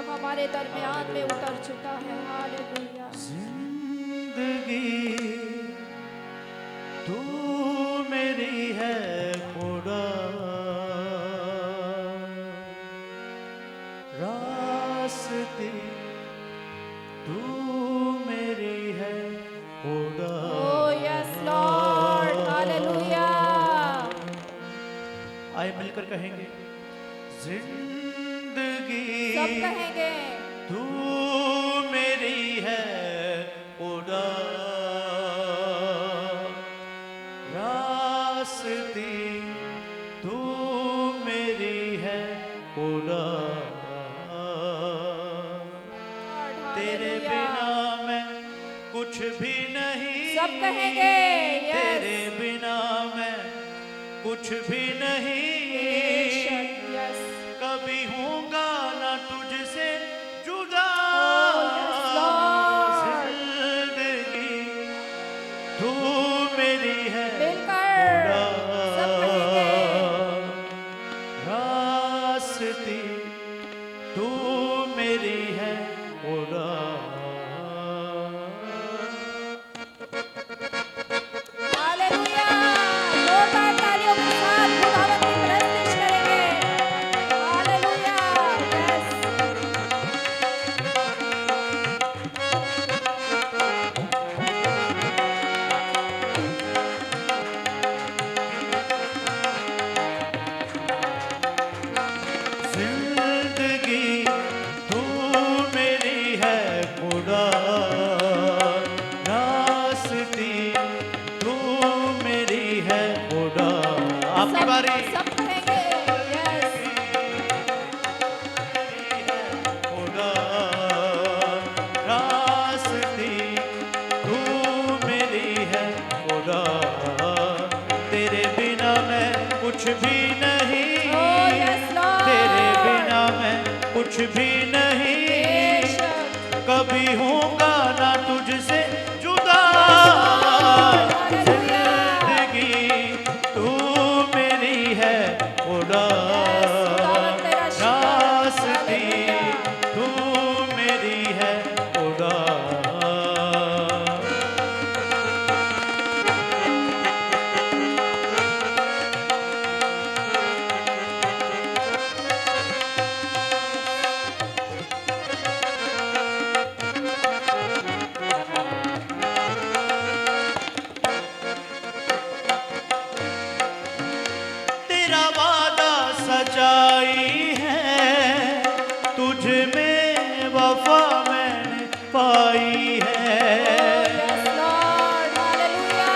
हमारे दरमियान में उतर चुका है। हालेलुया। जिंदगी तू मेरी है खुदा, रास्ते तू मेरी है खुदा। Oh yes Lord, hallelujah. आए मिलकर कहेंगे, जिंदगी सब कहेंगे तू मेरी है खुदा, रास्ते तू मेरी है खुदा। तेरे बिना मैं कुछ भी नहीं, सब कहेंगे yes। तेरे बिना मैं कुछ भी नहीं, yes। कभी होऊंगा ना तुझसे जुदा। जिंदगी तू मेरी है खुदा, रास्ते तू मेरी है खुदा। हालेलुया। जोरदार तालियों के साथ खुदावंद की प्रस्तुति करेंगे। हालेलुया। यस। जिंदगी तू मेरी है खुदा, रास्ते तू मेरी है खुदा। आपकी बारी। सब कहेंगे यस। खुदा, रास्ते तू मेरी है खुदा, तेरे बिना मैं कुछ भी नहीं, Oh yes Lord। तेरे बिना मैं कुछ भी नहीं, बेशक। कभी होऊंगा ना तुझसे जुदा। हालेलुया। जिंदगी तू मेरी है खुदा, खुदावंद तेरा शुक्र। रास्ते हालेलुया। तू मेरी है खुदा। तेरा वादा सच्चाई है, तुझ में वफा मैंने पाई है। Yes Lord। हालेलुया।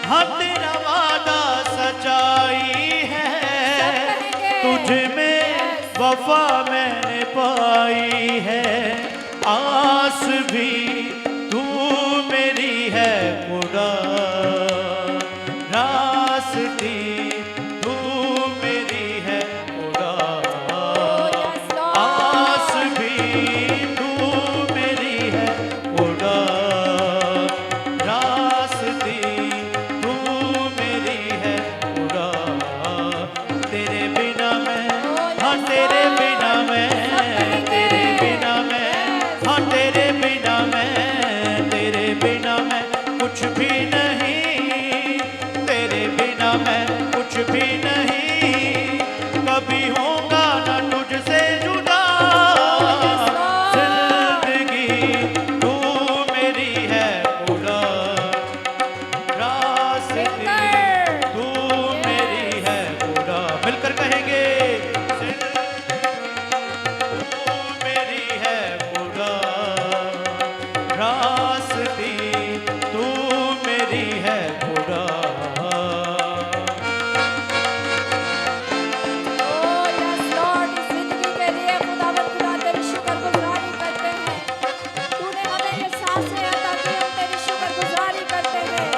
हाँ तेरा वादा सच्चाई है, तुझ में वफा मैंने पाई है। आस भी तू मेरी है खुदा, रास्ते तू मेरी है खुदा। Yes Lord। आस भी तू मेरी है खुदा, रास्ते तू मेरी है खुदा। तेरे बिना मैं, हाँ तेरे बिना मैं, तेरे बिना मैं, हाँ तेरे बिना मैं, तेरे बिना मैं कुछ भी नहीं, तेरे बिना मैं कुछ भी नहीं, कभी होगा ना तुझसे जुदा। जिंदगी तू मेरी है खुदा, रास्ते तू मेरी है खुदा। मिलकर कहेंगे, तू मेरी है खुदा, रास्ते तू मेरी है खुदा। Oh yes Lord। इस जिंदगी के लिए खुदावंद खुदा तेरी शुक्रगुजारी करते हैं। तूने हमें ये सांसें अता की, हम तेरी शुक्रगुजारी करते हैं।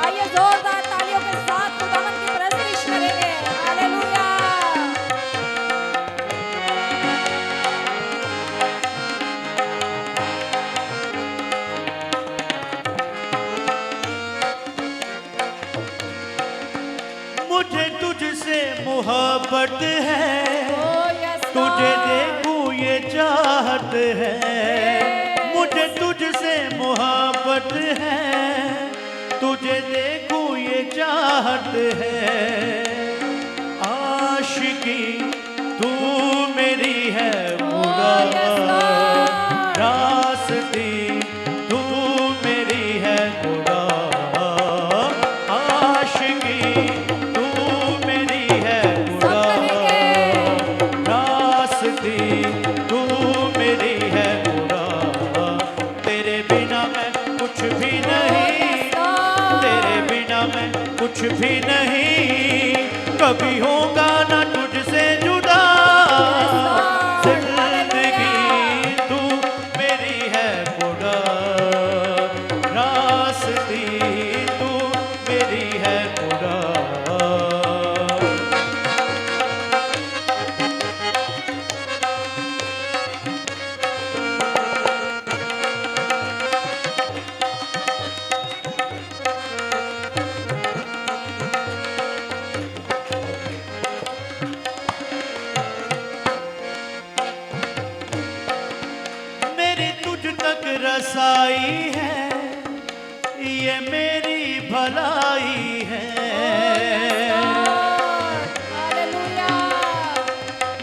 आइए जोरदार तालियों के साथ खुदावंद की प्रस्तुति करेंगे। हालेलुया। मुझे तुझसे मोहब्बत है, Oh चाहत है, मुझे तुझसे मोहब्बत है, तुझे देखूं ये चाहत है। आशिकी तू मेरी है पूरा, रास्ती तू मेरी है पूरा। आशिकी तू मेरी है पूरा, रास्ती तू मेरी है पूरा। तेरे बिना मैं कुछ भी नहीं, तेरे बिना मैं कुछ भी नहीं, कभी होगा ना तुझसे जुदा। जिंदगी तू मेरी है पूरा, रास्ती तू मेरी है पूरा। मेरी तुझ तक रसाई है, ये मेरी भलाई है।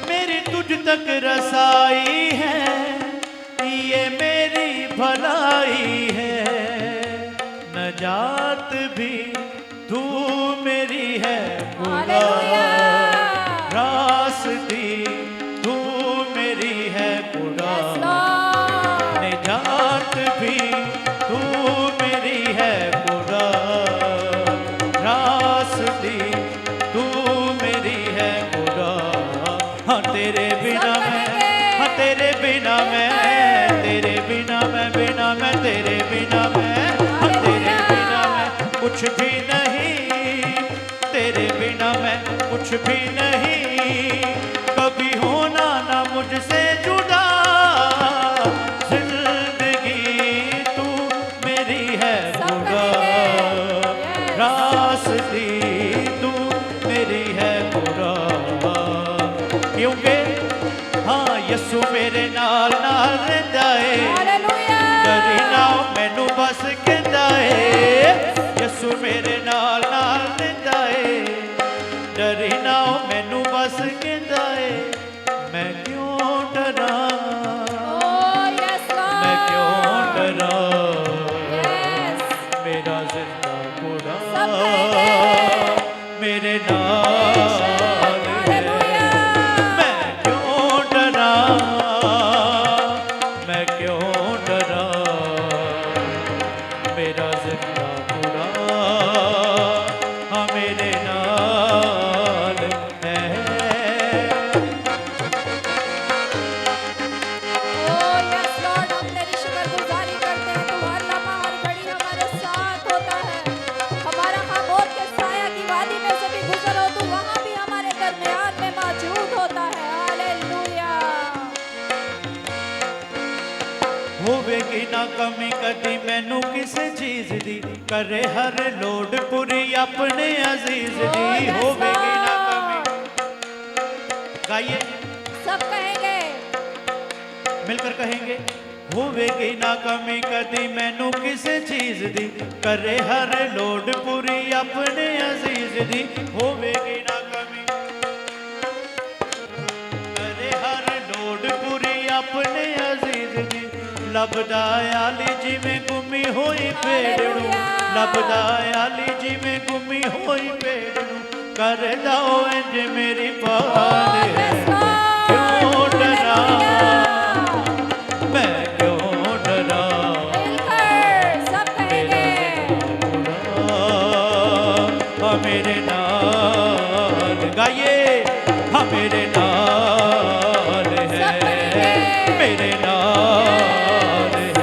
मेरी तुझ तक रसाई है, ये मेरी भलाई है। नजात भी तू मेरी है पूरा, रास्ती तू मेरी है पूरा। निजात भी तू मेरी है पूरा, रास्ती तू मेरी है पूरा। हाँ तेरे बिना मैं, हाँ तेरे बिना मैं, तेरे बिना मैं, बिना मैं तेरे बिना मैं, हाँ तेरे बिना मैं कुछ भी नहीं, तेरे बिना मैं कुछ भी नहीं, कभी होना ना मुझसे जुदा। जिंदगी तू मेरी है पूरा, रास्ती तू मेरी है पूरा। क्योंकि हाँ यसू मेरे नाल नाल रहंदा है, डरी ना मैनू बस कहंदा है। यसू मेरे नाल नाल रहंदा है, डरी ना मैनू बस कहंदा है। मैं क्यों डरा, मैं क्यों डरा, मेरा जिंदा घोड़ा मेरे नाल है। मैं क्यों डरा, मैं क्यों डरा, मेरा जिंदा घोड़ा हाँ मेरे नाल है। होवेगी ना कमी कदी मैनू किसी चीज दी, करे हर लोड़ पूरी अपने अजीज दी। होवेगी ना कमी, गाइए सब कहेंगे, मिलकर कहेंगे। होवेगी ना कमी कदी मैनू किसी चीज दी, करे हर लोड़ पूरी अपने अजीज दी। होवेगी ना कमी, करे हर लोड़ पूरी अपने अजीज दी। लभदा आली जिवें गुमी होई भेड़नू, लभदा आली जिवें गुमी होई भेड़नू, करदा इंज मेरी पाल है। क्यों डरा, मैं क्यों डरा, हाँ मेरे नाल गाइए, हाँ मेरे नाल है, मेरे नाल है,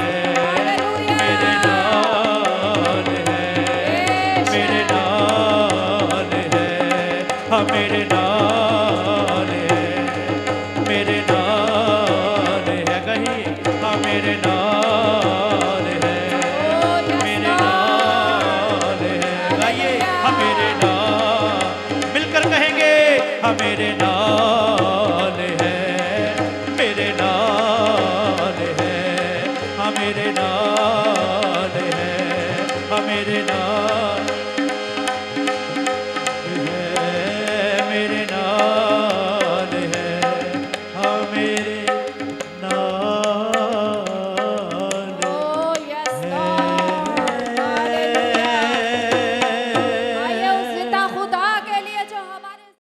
मेरे नाल है, मेरे नाल है, हाँ मेरे नाल है, मेरे नाल है। कहीं हाँ मेरे नाल है, मेरे नाल है। गाइए हाँ मेरे नाल, मिलकर कहेंगे हाँ मेरे नाल है, मेरे नाल हाँ मेरे नाल